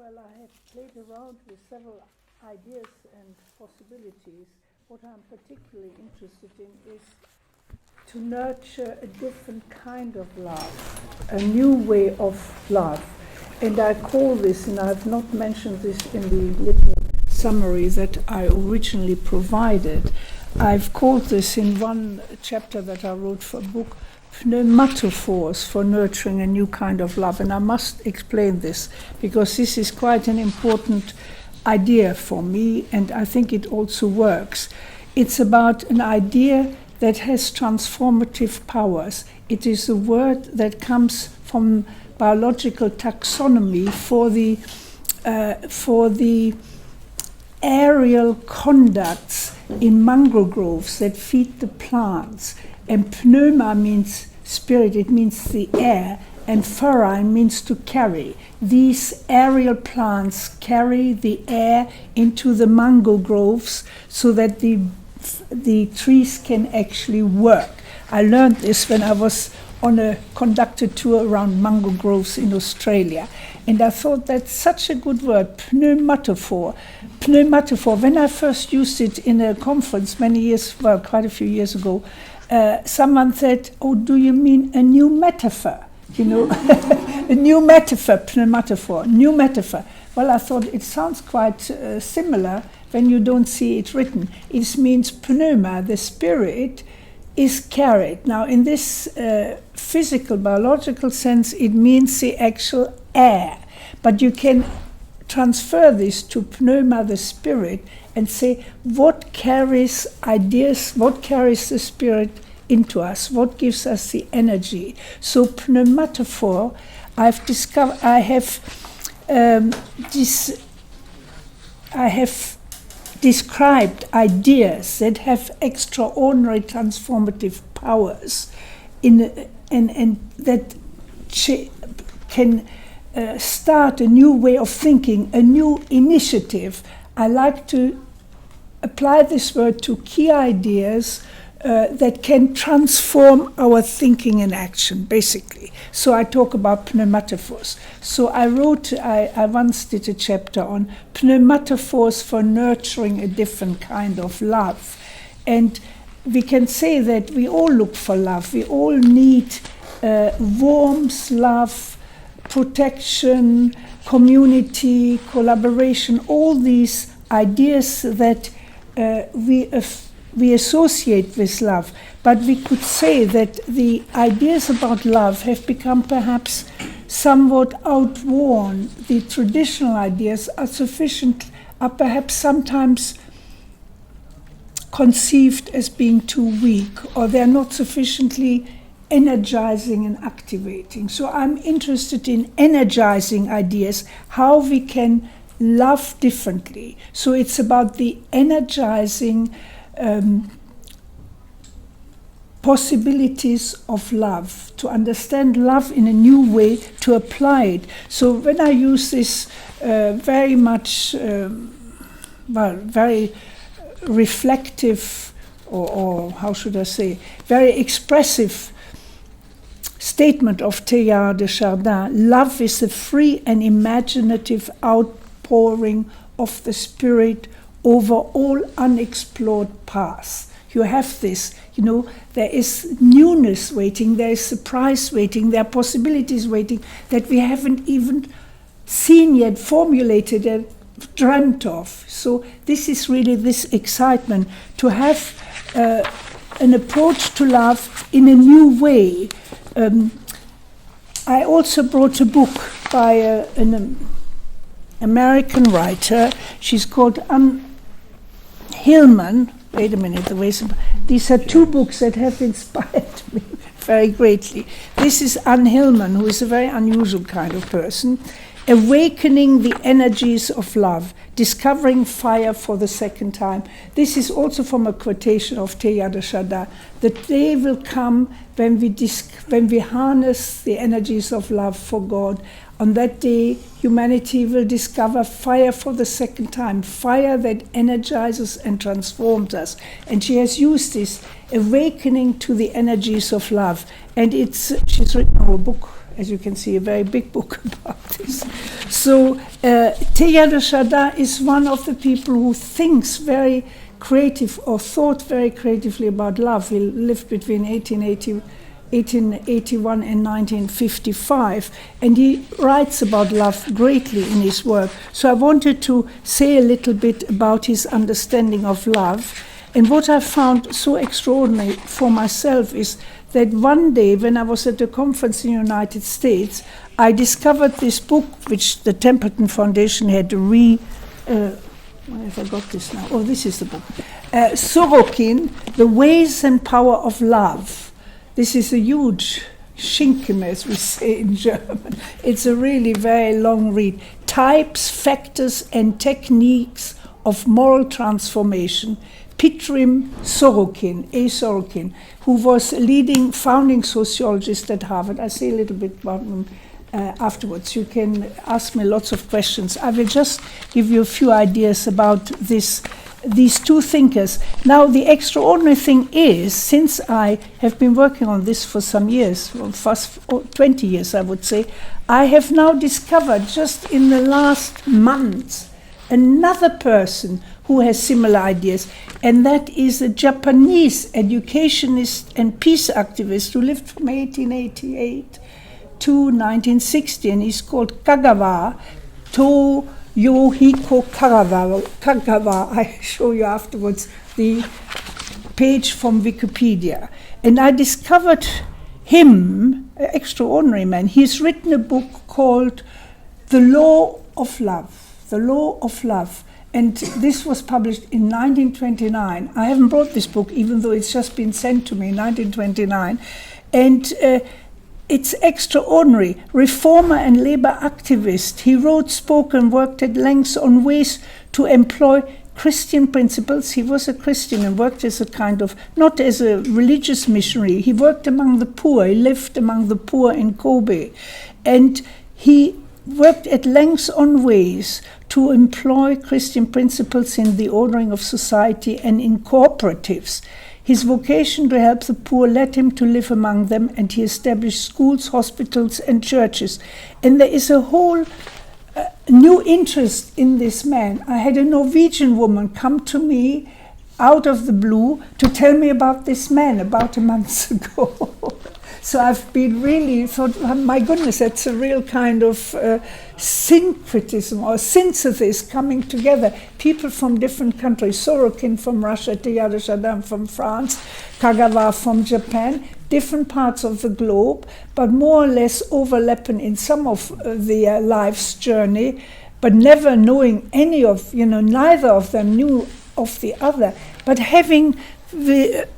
Well, I have played around with several ideas and possibilities. What I'm particularly interested in is to nurture a different kind of love, a new way of love. And I call this, and I've not mentioned this in the little summary that I originally provided, I've called this in one chapter that I wrote for a book, pneumatophores for nurturing a new kind of love. And I must explain this because this is quite an important idea for me, and I think it also works. It's about an idea that has transformative powers. It is a word that comes from biological taxonomy for the aerial conducts in mangrove groves that feed the plants. And pneuma means spirit, it means the air, and pherein means to carry. These aerial plants carry the air into the mango groves so that the trees can actually work. I learned this when I was on a conducted tour around mango groves in Australia. And I thought that's such a good word, pneumatophore. Pneumatophore, when I first used it in a conference quite a few years ago, someone said, "Oh, do you mean a new metaphor?" You know, a new metaphor, pneumatophore, new metaphor. Well, I thought it sounds quite similar when you don't see it written. It means pneuma, the spirit, is carried. Now, in this physical, biological sense, it means the actual air. But you can transfer this to pneuma, the spirit, and say, what carries ideas, what carries the spirit into us, what gives us the energy. So pneumatophore, I've discovered, I have described ideas that have extraordinary transformative powers and that can start a new way of thinking, a new initiative. I like to apply this word to key ideas that can transform our thinking and action, basically. So I talk about pneumatophores. So I once did a chapter on pneumatophores for nurturing a different kind of love. And we can say that we all look for love. We all need warmth, love, protection, community, collaboration, all these ideas that we associate with love. But we could say that the ideas about love have become perhaps somewhat outworn. The traditional ideas are perhaps sometimes conceived as being too weak, or they're not sufficiently energizing and activating. So I'm interested in energizing ideas, how we can love differently. So it's about the energizing possibilities of love, to understand love in a new way, to apply it. So when I use this very much, very reflective, or how should I say, very expressive statement of Teilhard de Chardin, love is a free and imaginative outpouring of the spirit over all unexplored paths. You have this, there is newness waiting, there is surprise waiting, there are possibilities waiting that we haven't even seen yet, formulated and dreamt of. So this is really this excitement, to have an approach to love in a new way. I also brought a book by an American writer. She's called Hillman. Wait a minute, these are two books that have inspired me very greatly. This is Anne Hillman, who is a very unusual kind of person. Awakening the Energies of Love, Discovering Fire for the Second Time. This is also from a quotation of Teilhard de Chardin. The day will come when we harness the energies of love for God. On that day, humanity will discover fire for the second time, fire that energizes and transforms us. And she has used this, awakening to the energies of love. And she's written a whole book as you can see, a very big book about this. So Teilhard de Chardin is one of the people who thinks very creative, or thought very creatively about love. He lived between 1881 and 1955, and he writes about love greatly in his work. So I wanted to say a little bit about his understanding of love. And what I found so extraordinary for myself is that one day when I was at a conference in the United States, I discovered this book which the Templeton Foundation had where have I got this now? Oh, this is the book. Sorokin, The Ways and Power of Love. This is a huge Schinken, as we say in German. It's a really very long read. Types, Factors and Techniques of Moral Transformation. Pitrim Sorokin, A. Sorokin, who was a leading founding sociologist at Harvard. I say a little bit about him afterwards. You can ask me lots of questions. I will just give you a few ideas about these two thinkers. Now, the extraordinary thing is, since I have been working on this for some years, first 20 years, I would say, I have now discovered just in the last months another person who has similar ideas, and that is a Japanese educationist and peace activist who lived from 1888 to 1960, and he's called Kagawa, Toyohiko Kagawa. I show you afterwards the page from Wikipedia. And I discovered him, an extraordinary man. He's written a book called The Law of Love. The Law of Love. And this was published in 1929. I haven't brought this book, even though it's just been sent to me in 1929. And it's extraordinary. Reformer and labor activist. He wrote, spoke, and worked at length on ways to employ Christian principles. He was a Christian and worked as a kind of, not as a religious missionary. He worked among the poor. He lived among the poor in Kobe. And he worked at length on ways to employ Christian principles in the ordering of society and in cooperatives. His vocation to help the poor led him to live among them, and he established schools, hospitals, and churches. And there is a whole new interest in this man. I had a Norwegian woman come to me out of the blue to tell me about this man about a month ago. So I've been really thought, oh, my goodness, that's a real kind of syncretism or synthesis coming together. People from different countries, Sorokin from Russia, Teilhard de Chardin from France, Kagawa from Japan, different parts of the globe, but more or less overlapping in some of their life's journey, but never knowing any of, neither of them knew of the other, but having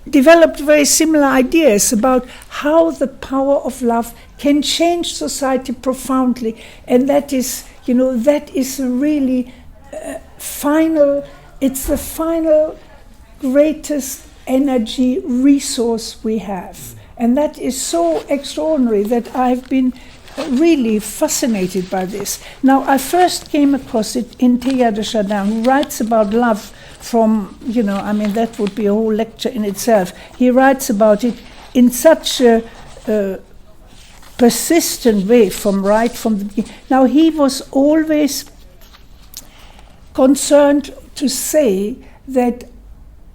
developed very similar ideas about how the power of love can change society profoundly. And that is, that is a really it's the final greatest energy resource we have. And that is so extraordinary that I've been really fascinated by this. Now, I first came across it in Teilhard de Chardin, who writes about love from, that would be a whole lecture in itself. He writes about it in such a persistent way from the beginning. Now, he was always concerned to say that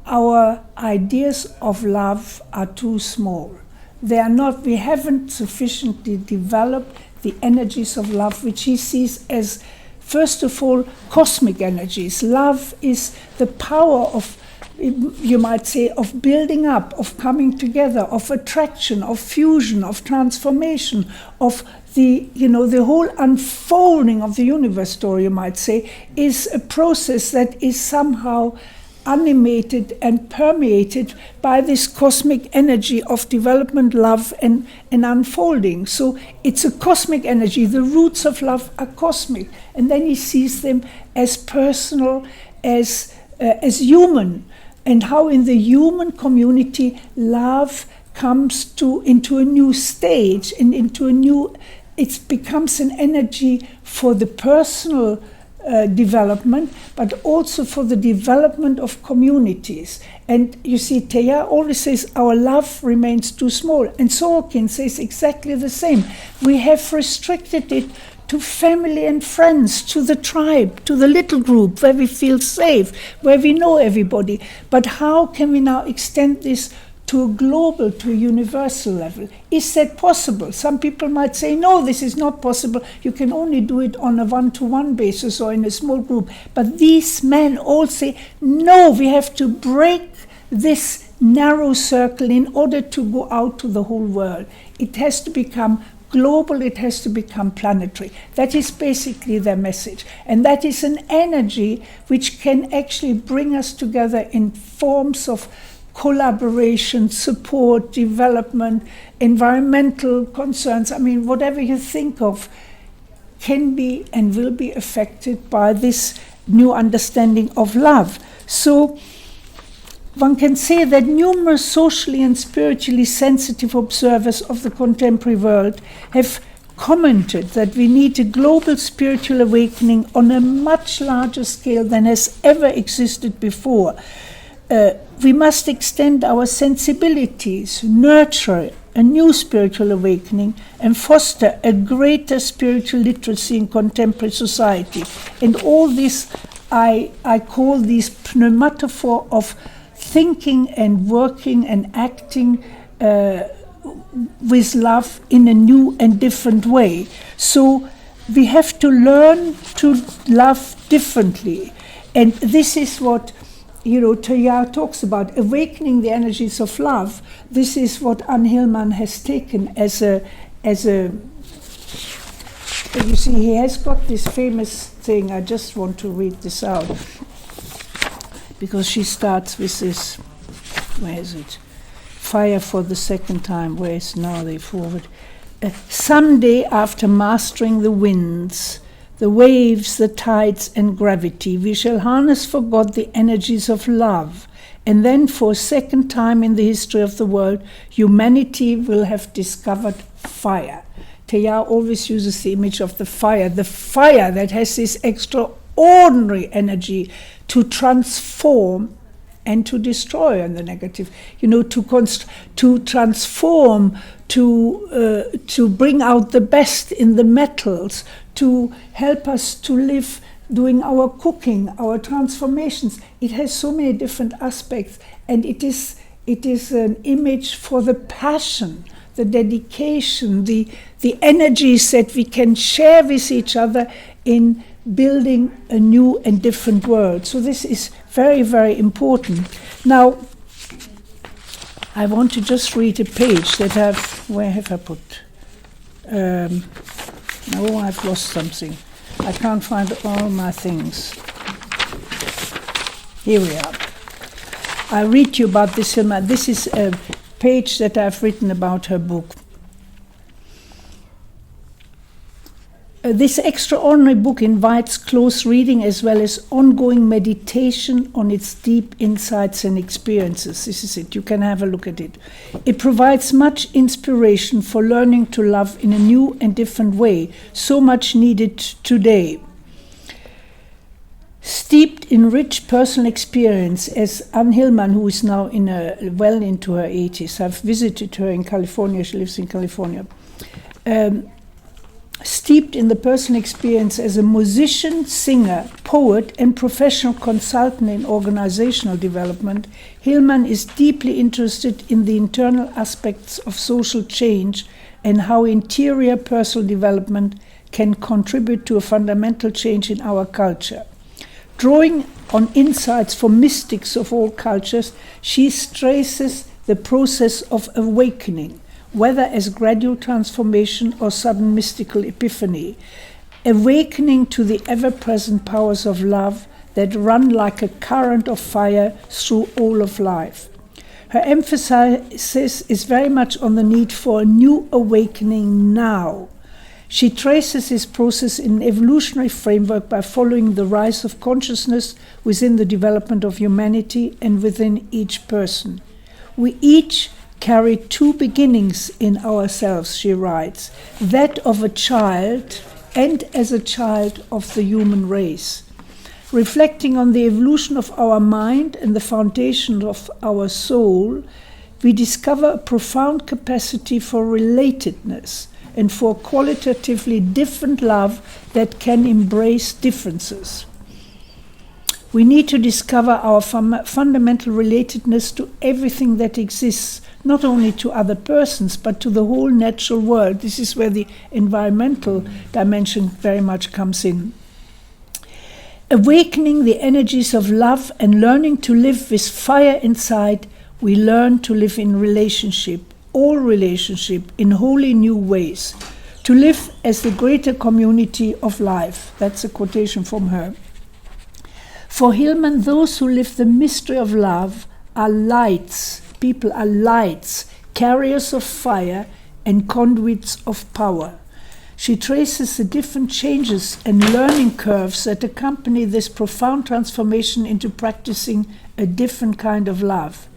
our ideas of love are too small. We haven't sufficiently developed the energies of love, which he sees as, first of all, cosmic energies. Love is the power of, you might say, of building up, of coming together, of attraction, of fusion, of transformation, of the whole unfolding of the universe story, you might say, is a process that is somehow animated and permeated by this cosmic energy of development, love, and unfolding. So it's a cosmic energy. The roots of love are cosmic. And then he sees them as personal, as human, and how in the human community love comes into a new stage and it becomes an energy for the personal development, but also for the development of communities. And you see, Teilhard always says our love remains too small, and Sorokin says exactly the same. We have restricted it to family and friends, to the tribe, to the little group where we feel safe, where we know everybody. But how can we now extend this to a global, to a universal level? Is that possible? Some people might say, no, this is not possible. You can only do it on a one-to-one basis or in a small group. But these men all say, no, we have to break this narrow circle in order to go out to the whole world. It has to become global, it has to become planetary. That is basically their message. And that is an energy which can actually bring us together in forms of collaboration, support, development, environmental concerns. I mean, whatever you think of can be and will be affected by this new understanding of love. So one can say that numerous socially and spiritually sensitive observers of the contemporary world have commented that we need a global spiritual awakening on a much larger scale than has ever existed before. We must extend our sensibilities, nurture a new spiritual awakening, and foster a greater spiritual literacy in contemporary society. And all this, I call these pneumatophore of thinking and working and acting with love in a new and different way. So we have to learn to love differently. And this is what, Teilhard talks about, awakening the energies of love. This is what Anne Hillman has taken as a, you see, he has got this famous thing. I just want to read this out, because she starts with this, where is it? Fire for the second time, where is now they forward. Someday, after mastering the winds, the waves, the tides, and gravity, we shall harness for God the energies of love. And then, for a second time in the history of the world, humanity will have discovered fire. Teilhard always uses the image of the fire that has this extraordinary energy to transform and to destroy on the negative, to transform, to bring out the best in the metals, to help us to live doing our cooking, our transformations. It has so many different aspects, and it is an image for the passion, the dedication, the energies that we can share with each other in building a new and different world. So this is very, very important. Now, I want to just read a page that where have I put? No, I've lost something. I can't find all my things. Here we are. I'll read you about this. This is a page that I've written about her book. This extraordinary book invites close reading as well as ongoing meditation on its deep insights and experiences. This is it. You can have a look at it. It provides much inspiration for learning to love in a new and different way, so much needed today. Steeped in rich personal experience, as Anne Hillman, who is now well into her 80s, I've visited her in California, she lives in California, steeped in the personal experience as a musician, singer, poet, and professional consultant in organizational development, Hillman is deeply interested in the internal aspects of social change and how interior personal development can contribute to a fundamental change in our culture. Drawing on insights from mystics of all cultures, she traces the process of awakening, whether as gradual transformation or sudden mystical epiphany, awakening to the ever-present powers of love that run like a current of fire through all of life. Her emphasis is very much on the need for a new awakening now. She traces this process in an evolutionary framework by following the rise of consciousness within the development of humanity and within each person. We each carry two beginnings in ourselves, she writes, that of a child and as a child of the human race. Reflecting on the evolution of our mind and the foundation of our soul, we discover a profound capacity for relatedness and for qualitatively different love that can embrace differences. We need to discover our fundamental relatedness to everything that exists, not only to other persons, but to the whole natural world. This is where the environmental dimension very much comes in. Awakening the energies of love and learning to live with fire inside, we learn to live in relationship, all relationship, in wholly new ways, to live as the greater community of life. That's a quotation from her. For Hillman, those who live the mystery of love are lights. People are lights, carriers of fire and conduits of power. She traces the different changes and learning curves that accompany this profound transformation into practicing a different kind of love.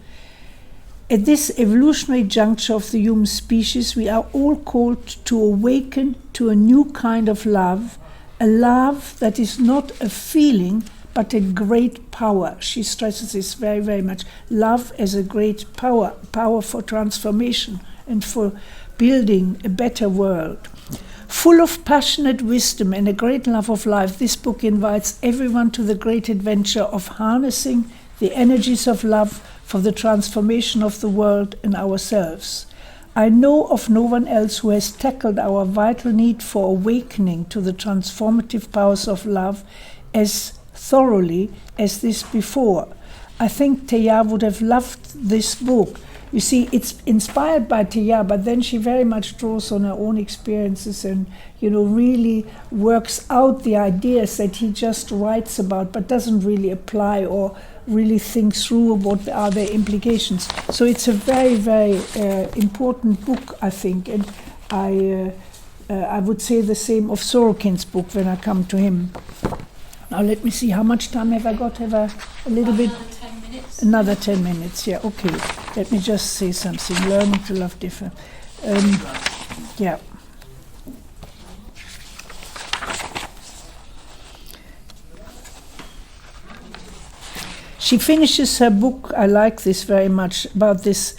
At this evolutionary juncture of the human species, we are all called to awaken to a new kind of love, a love that is not a feeling, but a great power. She stresses this very, very much. Love as a great power, power for transformation and for building a better world. Full of passionate wisdom and a great love of life, this book invites everyone to the great adventure of harnessing the energies of love for the transformation of the world and ourselves. I know of no one else who has tackled our vital need for awakening to the transformative powers of love as thoroughly as this before. I think Teilhard would have loved this book. You see, it's inspired by Teilhard, but then she very much draws on her own experiences and, really works out the ideas that he just writes about, but doesn't really apply or really think through what are their implications. So it's a very, very important book, I think, and I would say the same of Sorokin's book when I come to him. Now let me see, how much time have I got? Have I a little bit? Another 10 minutes. Another 10 minutes, yeah, okay. Let me just say something. Learning to love different. Yeah. She finishes her book, I like this very much, about this,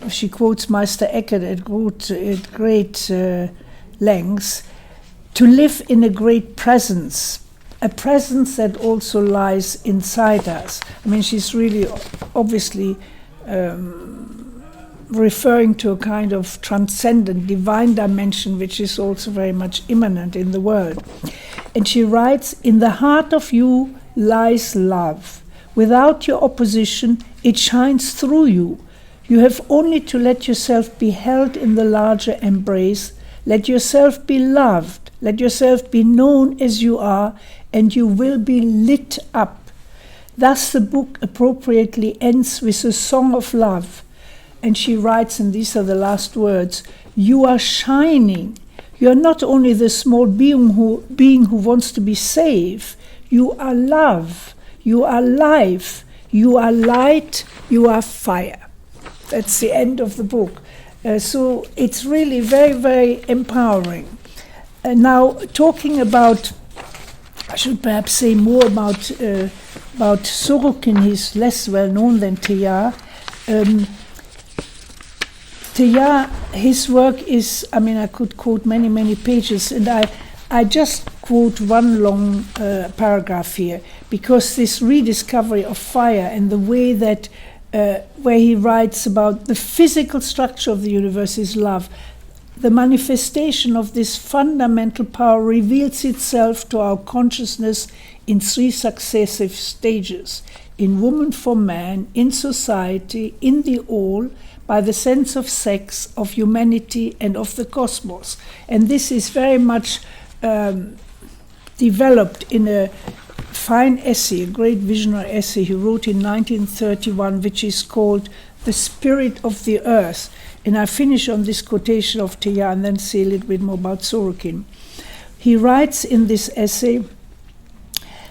she quotes Meister Eckhart at great lengths, to live in a great presence, a presence that also lies inside us. I mean, she's really obviously referring to a kind of transcendent, divine dimension, which is also very much immanent in the world. And she writes, "In the heart of you lies love. Without your opposition, it shines through you. You have only to let yourself be held in the larger embrace, let yourself be loved, let yourself be known as you are, and you will be lit up." Thus the book appropriately ends with a song of love. And she writes, and these are the last words, "You are shining. You are not only the small being who wants to be safe. You are love. You are life. You are light. You are fire." That's the end of the book. So it's really very, very empowering. Now, talking about, I should perhaps say more about Sorokin. He's less well known than Teilhard. Teilhard, his work is, I mean, I could quote many, many pages, and I just quote one long paragraph here, because this rediscovery of fire and the way that, where he writes about the physical structure of the universe is love, the manifestation of this fundamental power reveals itself to our consciousness in 3 successive stages: in woman for man, in society, in the all, by the sense of sex, of humanity, and of the cosmos. And this is very much developed in a fine essay, a great visionary essay he wrote in 1931, which is called "The Spirit of the Earth." And I finish on this quotation of Teilhard and then say a little bit more about Sorokin. He writes in this essay,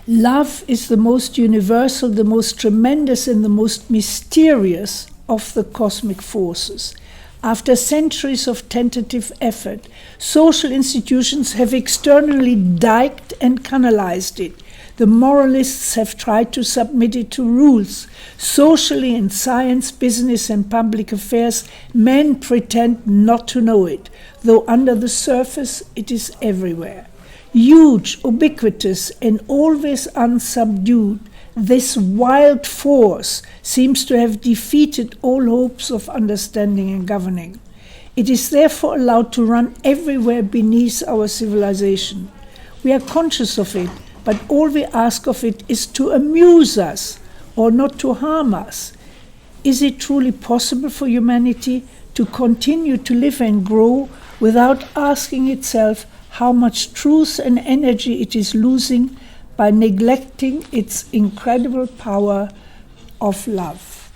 "Love is the most universal, the most tremendous, and the most mysterious of the cosmic forces. After centuries of tentative effort, social institutions have externally diked and canalized it. The moralists have tried to submit it to rules. Socially, in science, business, and public affairs, men pretend not to know it, though under the surface it is everywhere. Huge, ubiquitous, and always unsubdued, this wild force seems to have defeated all hopes of understanding and governing. It is therefore allowed to run everywhere beneath our civilization. We are conscious of it, but all we ask of it is to amuse us or not to harm us. Is it truly possible for humanity to continue to live and grow without asking itself how much truth and energy it is losing by neglecting its incredible power of love?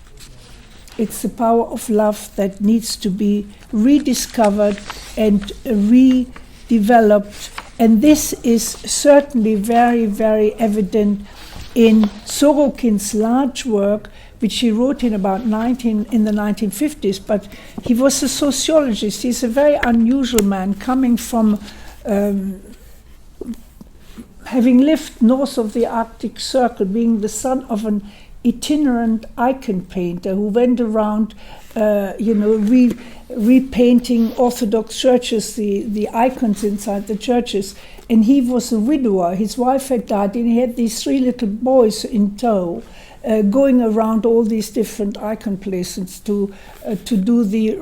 It's the power of love that needs to be rediscovered and redeveloped. And this is certainly very, very evident in Sorokin's large work, which he wrote in about in the 1950s. But he was a sociologist. He's a very unusual man, coming from having lived north of the Arctic Circle, being the son of an itinerant icon painter who went around, repainting Orthodox churches, the icons inside the churches. And he was a widower. His wife had died, and he had these 3 little boys in tow, going around all these different icon places to do the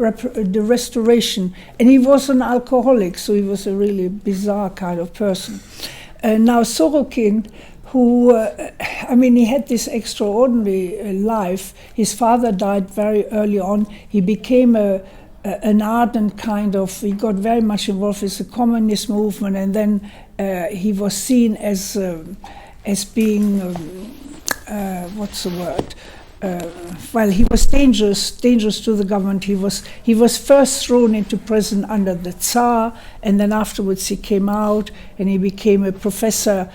restoration. And he was an alcoholic, so he was a really bizarre kind of person. Now Sorokin, who, he had this extraordinary life. His father died very early on. He became an ardent he got very much involved with the communist movement, and then he was seen as being, what's the word? He was dangerous to the government. He was first thrown into prison under the Tsar, and then afterwards he came out and he became a professor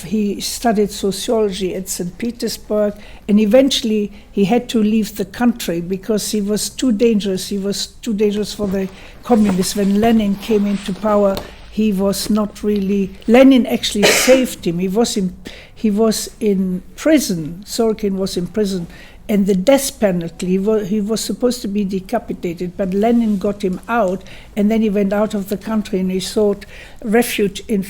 he studied sociology at St. Petersburg, and eventually he had to leave the country because he was too dangerous. He was too dangerous for the communists. When Lenin came into power, he was not really. Lenin actually saved him. He was in prison. Sorokin was in prison, and the death penalty. He was supposed to be decapitated, but Lenin got him out, and then he went out of the country and he sought refuge in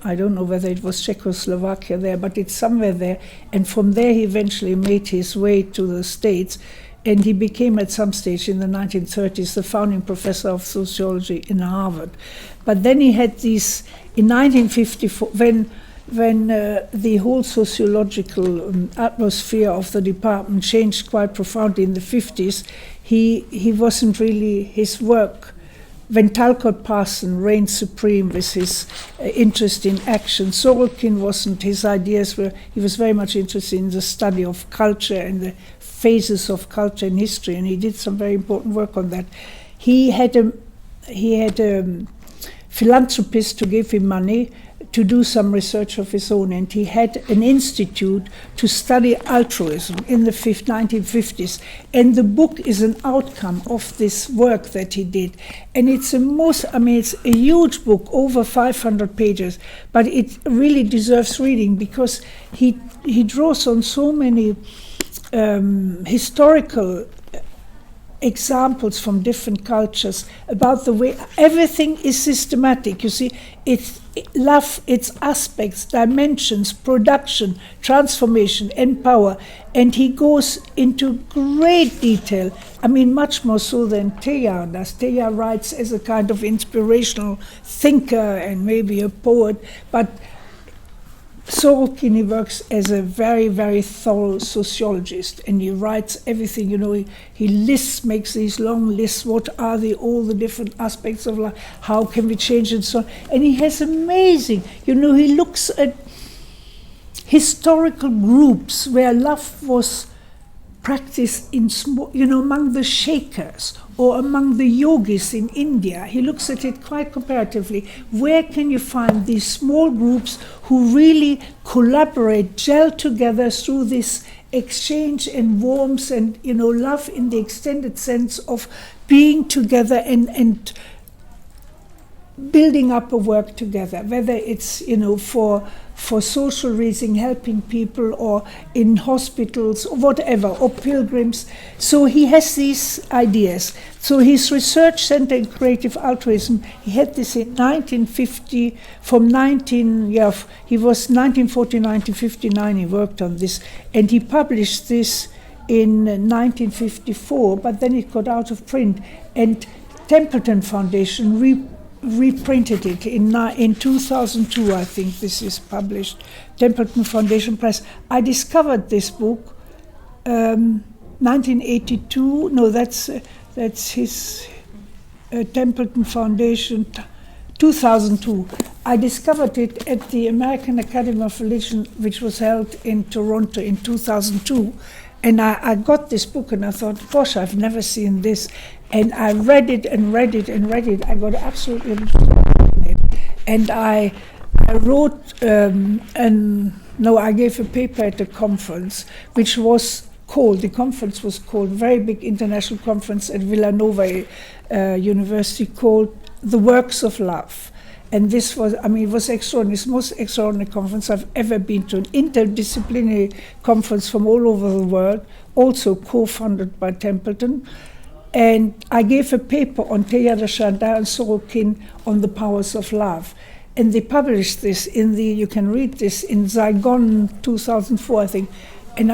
I don't know whether it was Czechoslovakia there, but it's somewhere there. And from there he eventually made his way to the States, and he became at some stage in the 1930s the founding professor of sociology in Harvard. But then he had these, in 1954, when the whole sociological atmosphere of the department changed quite profoundly in the 50s, he wasn't really, his work, when Talcott Parson reigned supreme with his interest in action, Sorokin wasn't. His ideas were, he was very much interested in the study of culture and the phases of culture in history, and he did some very important work on that. He had a philanthropist to give him money to do some research of his own, and he had an institute to study altruism in the 1950s. And the book is an outcome of this work that he did. And it's it's a huge book, over 500 pages, but it really deserves reading because he draws on so many historical examples from different cultures about the way everything is systematic. You see, it's love, its aspects, dimensions, production, transformation, and power. And he goes into great detail. Much more so than Teilhard does. Teilhard writes as a kind of inspirational thinker and maybe a poet, but Sorokin works as a very, very thorough sociologist, and he writes everything. He makes these long lists. What are all the different aspects of life? How can we change it? So on. And he has amazing. He looks at historical groups where love was practiced in small, among the Shakers or among the yogis in India. He looks at it quite comparatively. Where can you find these small groups who really collaborate, gel together through this exchange and warmth and, love in the extended sense of being together and building up a work together, whether it's, for social reason, helping people, or in hospitals, or whatever, or pilgrims. So he has these ideas. So his research center in creative altruism, he had this in 1950, he was 1949 to 59, he worked on this, and he published this in 1954, but then it got out of print, and Templeton Foundation reprinted it in 2002, I think this is published, Templeton Foundation Press. I discovered this book 1982. No, that's his Templeton Foundation, 2002. I discovered it at the American Academy of Religion, which was held in Toronto in 2002. And I got this book and I thought, gosh, I've never seen this. And I read it and read it and read it. I got absolutely interested in it. And I wrote, I gave a paper at a conference, which was called, the conference was called, very big international conference at Villanova University, called The Works of Love. And this was, it was extraordinary. It's the most extraordinary conference I've ever been to, an interdisciplinary conference from all over the world, also co-funded by Templeton. And I gave a paper on Teilhard de Chardin and Sorokin on the powers of love. And they published this you can read this in Saigon 2004, I think. And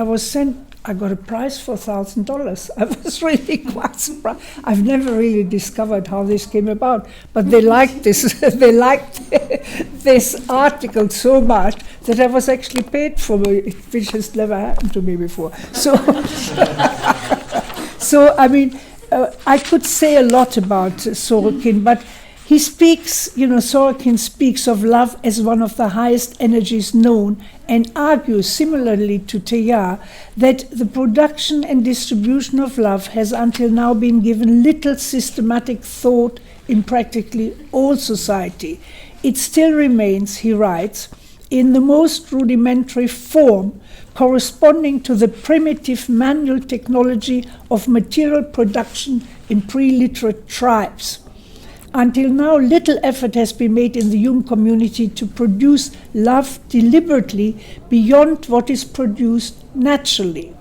I got a prize for $1,000. I was really quite surprised. I've never really discovered how this came about, but they liked this. They liked this article so much that I was actually paid for it, which has never happened to me before. So, I could say a lot about Sorokin, but he speaks, Sorokin speaks of love as one of the highest energies known, and argues, similarly to Teilhard, that the production and distribution of love has until now been given little systematic thought in practically all society. It still remains, he writes, in the most rudimentary form, corresponding to the primitive manual technology of material production in pre-literate tribes. Until now, little effort has been made in the human community to produce love deliberately beyond what is produced naturally.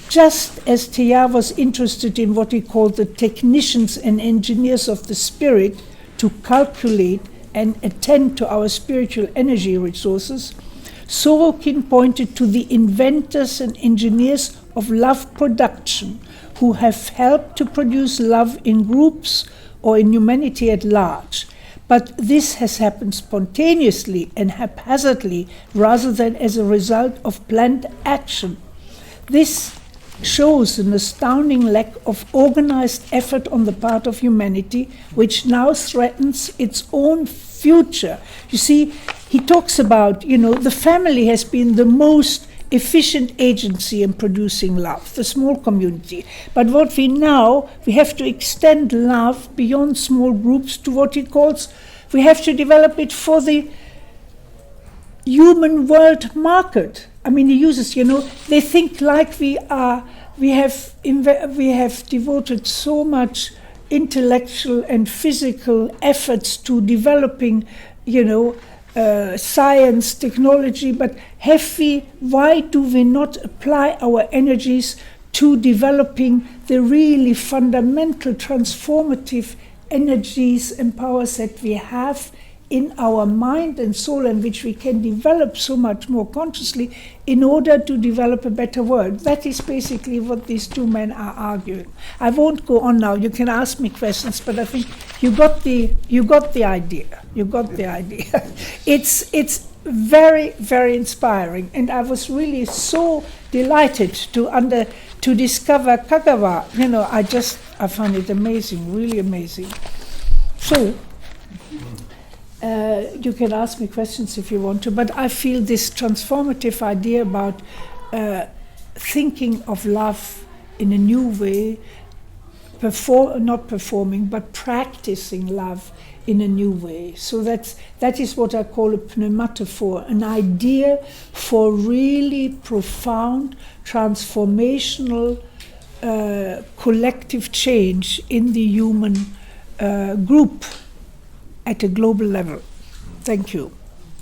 Just as Teilhard was interested in what he called the technicians and engineers of the spirit to calculate and attend to our spiritual energy resources, Sorokin pointed to the inventors and engineers of love production who have helped to produce love in groups or in humanity at large. But this has happened spontaneously and haphazardly rather than as a result of planned action. This shows an astounding lack of organized effort on the part of humanity, which now threatens its own future. You see, he talks about, the family has been the most efficient agency in producing love, the small community. But what we have to extend love beyond small groups to what he calls, we have to develop it for the human world market. He uses, they think like we have devoted so much intellectual and physical efforts to developing, science, technology, but why do we not apply our energies to developing the really fundamental transformative energies and powers that we have in our mind and soul, and which we can develop so much more consciously in order to develop a better world? That is basically what these two men are arguing. I won't go on now. You can ask me questions, but I think you got the idea. You got the idea. It's very, very inspiring, and I was really so delighted to discover Kagawa. I found it amazing, really amazing. So. You can ask me questions if you want to, but I feel this transformative idea about thinking of love in a new way, not performing, but practicing love in a new way. So that is what I call a pneumatophore, an idea for really profound, transformational collective change in the human group at a global level. Thank you.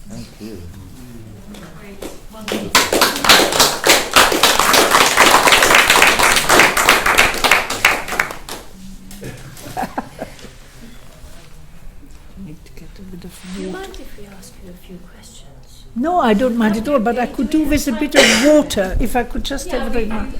Thank you. Do you mind if we ask you a few questions? No, I don't mind at all, but I could do with a bit of water, if I could just have a drink.